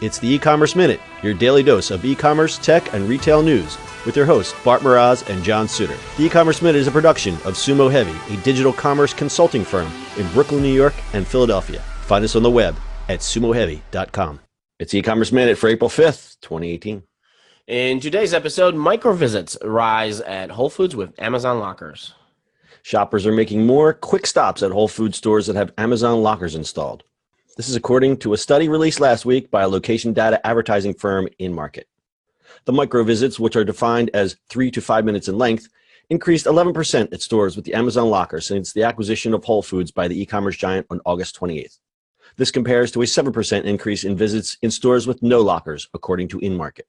It's the E-Commerce Minute, your daily dose of e-commerce, tech, and retail news with your hosts, Bart Mroz and John Suter. The E-Commerce Minute is a production of Sumo Heavy, a digital commerce consulting firm in Brooklyn, New York, and Philadelphia. Find us on the web at sumoheavy.com. It's E-Commerce Minute for April 5th, 2018. In today's episode, micro-visits rise at Whole Foods with Amazon lockers. Shoppers are making more quick stops at Whole Foods stores that have Amazon lockers installed. This is according to a study released last week by a location data advertising firm InMarket. The micro visits, which are defined as 3 to 5 minutes in length, increased 11% at stores with the Amazon locker since the acquisition of Whole Foods by the e-commerce giant on August 28th. This compares to a 7% increase in visits in stores with no lockers, according to InMarket.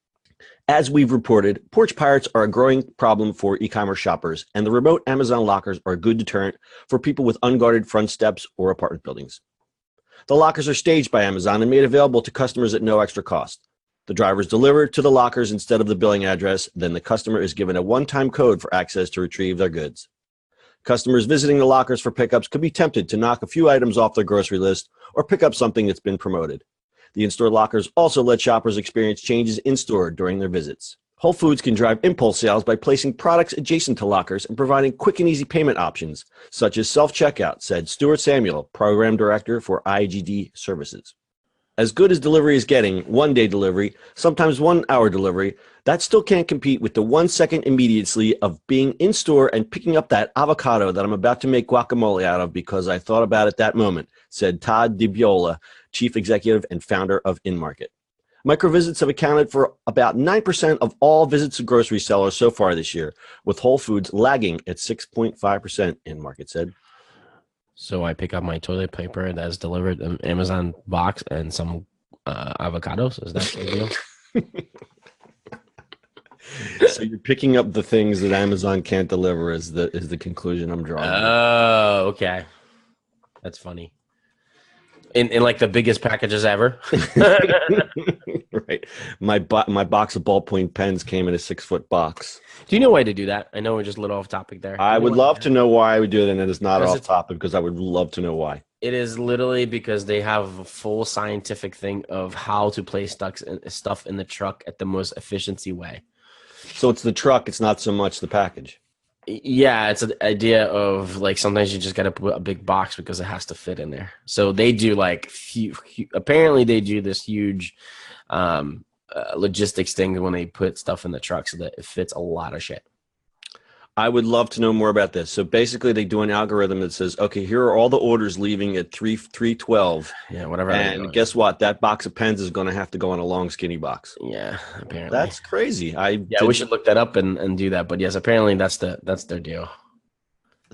As we've reported, porch pirates are a growing problem for e-commerce shoppers, and the remote Amazon lockers are a good deterrent for people with unguarded front steps or apartment buildings. The lockers are staged by Amazon and made available to customers at no extra cost. The driver is delivered to the lockers instead of the billing address, then the customer is given a one-time code for access to retrieve their goods. Customers visiting the lockers for pickups could be tempted to knock a few items off their grocery list or pick up something that's been promoted. The in-store lockers also let shoppers experience changes in-store during their visits. Whole Foods can drive impulse sales by placing products adjacent to lockers and providing quick and easy payment options, such as self-checkout, said Stuart Samuel, Program Director for IGD Services. As good as delivery is getting, one-day delivery, sometimes 1 hour delivery, that still can't compete with the 1 second immediacy of being in-store and picking up that avocado that I'm about to make guacamole out of because I thought about it that moment, said Todd DiBiola, Chief Executive and founder of InMarket. Microvisits have accounted for about 9% of all visits to grocery sellers so far this year, with Whole Foods lagging at 6.5%, InMarket said. So I pick up my toilet paper that's delivered in Amazon box and some avocados. Is that the deal? So you're picking up the things that Amazon can't deliver is the conclusion I'm drawing. Oh, okay. That's funny. In like the biggest packages ever. Right. My box of ballpoint pens came in a 6-foot box. Do you know why to do that? I know we're just a little off topic there. I would love to know why I would do it, and it is not off topic because I would love to know why. It is literally because they have a full scientific thing of how to place stuff in the truck at the most efficiency way. So it's the truck, it's not so much the package. Yeah, it's an idea of like sometimes you just got to put a big box because it has to fit in there. So they do like apparently they do this huge logistics thing when they put stuff in the truck so that it fits a lot of shit. I would love to know more about this. So basically they do an algorithm that says, okay, here are all the orders leaving at 3:12. Yeah, whatever. And guess what? That box of pens is going to have to go in a long, skinny box. Yeah, apparently. That's crazy. We should look that up and do that. But yes, apparently that's their deal.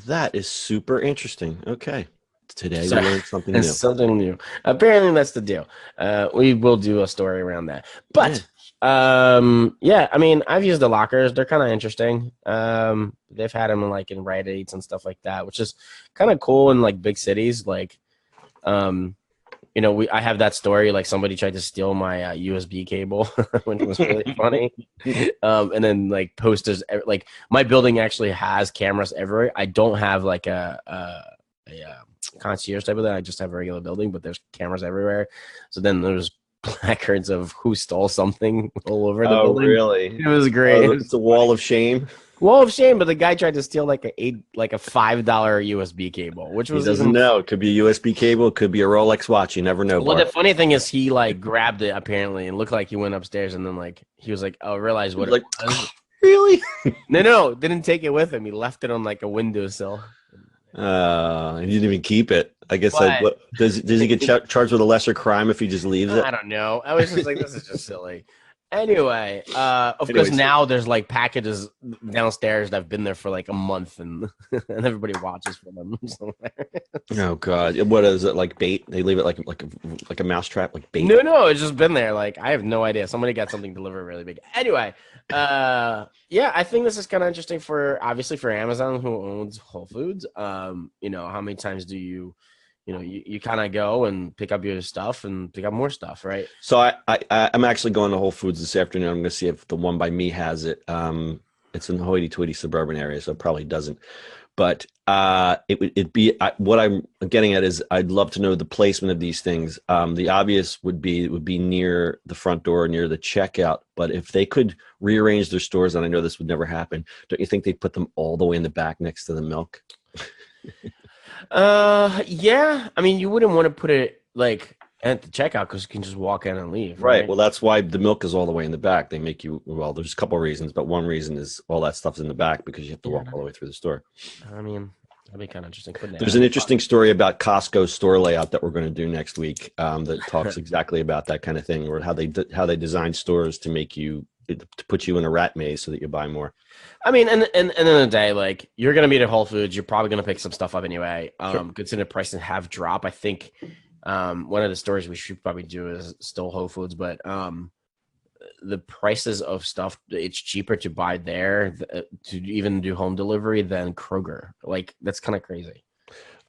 That is super interesting. Okay. Today we learned something new. Something new. Apparently that's the deal. We will do a story around that. But yeah, I mean, I've used the lockers. They're kind of interesting. They've had them like in Rite Aids and stuff like that, which is kind of cool in like big cities. Like, you know, I have that story. Like somebody tried to steal my USB cable, which was really funny. And then like posters, like my building actually has cameras everywhere. I don't have like a concierge type of thing. I just have a regular building, but there's cameras everywhere. So then there's placards of who stole something all over the building. Oh, really? It was great. It's a wall of shame. Wall of shame, but the guy tried to steal like a $5 USB cable, which was he doesn't know. It could be a USB cable, it could be a Rolex watch. You never know. Well, the funny thing is, he like grabbed it apparently and looked like he went upstairs, and then like he was like, "Oh, realize what it was." Really? No, didn't take it with him. He left it on like a windowsill. He didn't even keep it. I guess does he get charged with a lesser crime if he just leaves it? I don't know. I was just like, this is just silly. Anyway, of course now there's like packages downstairs that have been there for like a month and everybody watches for them. Oh God, what is it, like bait? They leave it like a mousetrap, like bait. No, it's just been there. Like I have no idea. Somebody got something delivered really big. Anyway, yeah, I think this is kind of interesting for obviously for Amazon, who owns Whole Foods. You know, how many times do you kind of go and pick up your stuff and pick up more stuff, right? So I'm actually going to Whole Foods this afternoon. I'm going to see if the one by me has it. It's in the hoity-toity suburban area, so it probably doesn't. But it'd be what I'm getting at is I'd love to know the placement of these things. The obvious would be near the front door, near the checkout. But if they could rearrange their stores, and I know this would never happen, don't you think they'd put them all the way in the back next to the milk? Yeah. I mean, you wouldn't want to put it like at the checkout because you can just walk in and leave. Right. Well, that's why the milk is all the way in the back. They make you, well, there's a couple of reasons, but one reason is all that stuff's in the back because you have to walk all the way through the store. I mean, that'd be kind of interesting. There's an interesting story about Costco's store layout that we're going to do next week that talks exactly about that kind of thing, or how they design stores to make you, to put you in a rat maze so that you buy more. I mean, and in the day, like you're going to be at Whole Foods, you're probably going to pick some stuff up anyway. Sure. Considering prices have dropped, I think one of the stores we should probably do is still Whole Foods, but the prices of stuff, it's cheaper to buy there to even do home delivery than Kroger. Like that's kind of crazy.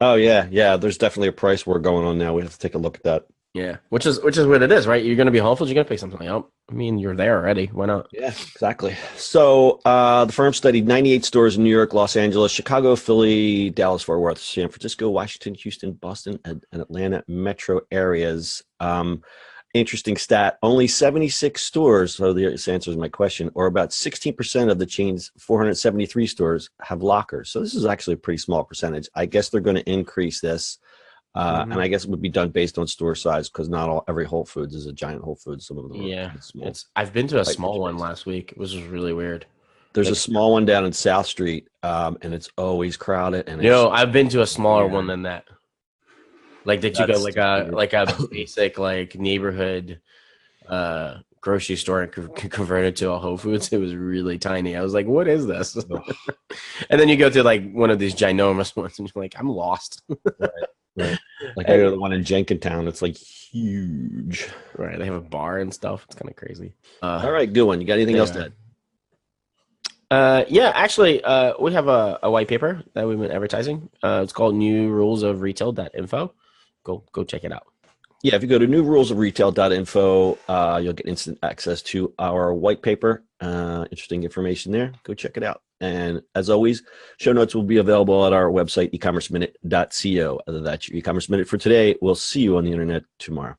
Oh yeah. There's definitely a price war going on now. We have to take a look at that. Yeah, which is what it is, right? You're going to be Whole Foods, you're going to pick something up. I mean, you're there already. Why not? Yeah, exactly. So the firm studied 98 stores in New York, Los Angeles, Chicago, Philly, Dallas, Fort Worth, San Francisco, Washington, Houston, Boston, and Atlanta metro areas. Interesting stat. Only 76 stores, so this answers my question, or about 16% of the chain's 473 stores have lockers. So this is actually a pretty small percentage. I guess they're going to increase this. And I guess it would be done based on store size because not every Whole Foods is a giant Whole Foods. Some of them are small. I've been to a small one last week. It was really weird. There's a small one down in South Street, and it's always crowded. And I've been to a smaller one than that. Like did you go like a basic like neighborhood grocery store and convert it to a Whole Foods? It was really tiny. I was like, what is this? And then you go to like one of these ginormous ones and you're like, I'm lost. Right. Like I go to the one in Jenkintown. It's like huge. Right. They have a bar and stuff. It's kind of crazy. All right. Good one. You got anything else to add? Yeah, actually, we have a white paper that we've been advertising. It's called New Rules of Retail.info. Go check it out. Yeah, if you go to newrulesofretail.info, you'll get instant access to our white paper. Interesting information there. Go check it out. And as always, show notes will be available at our website, ecommerceminute.co. That's your e-commerce minute for today. We'll see you on the internet tomorrow.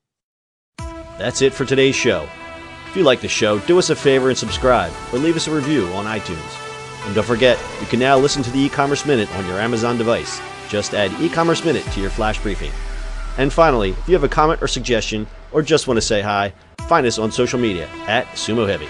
That's it for today's show. If you like the show, do us a favor and subscribe or leave us a review on iTunes. And don't forget, you can now listen to the e-commerce minute on your Amazon device. Just add e-commerce minute to your flash briefing. And finally, if you have a comment or suggestion or just want to say hi, find us on social media at Sumo Heavy.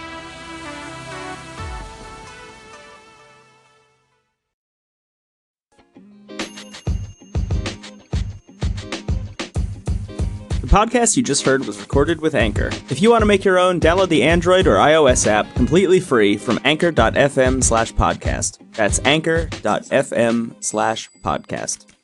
The podcast you just heard was recorded with Anchor. If you want to make your own, download the Android or iOS app completely free from anchor.fm/podcast. That's anchor.fm/podcast.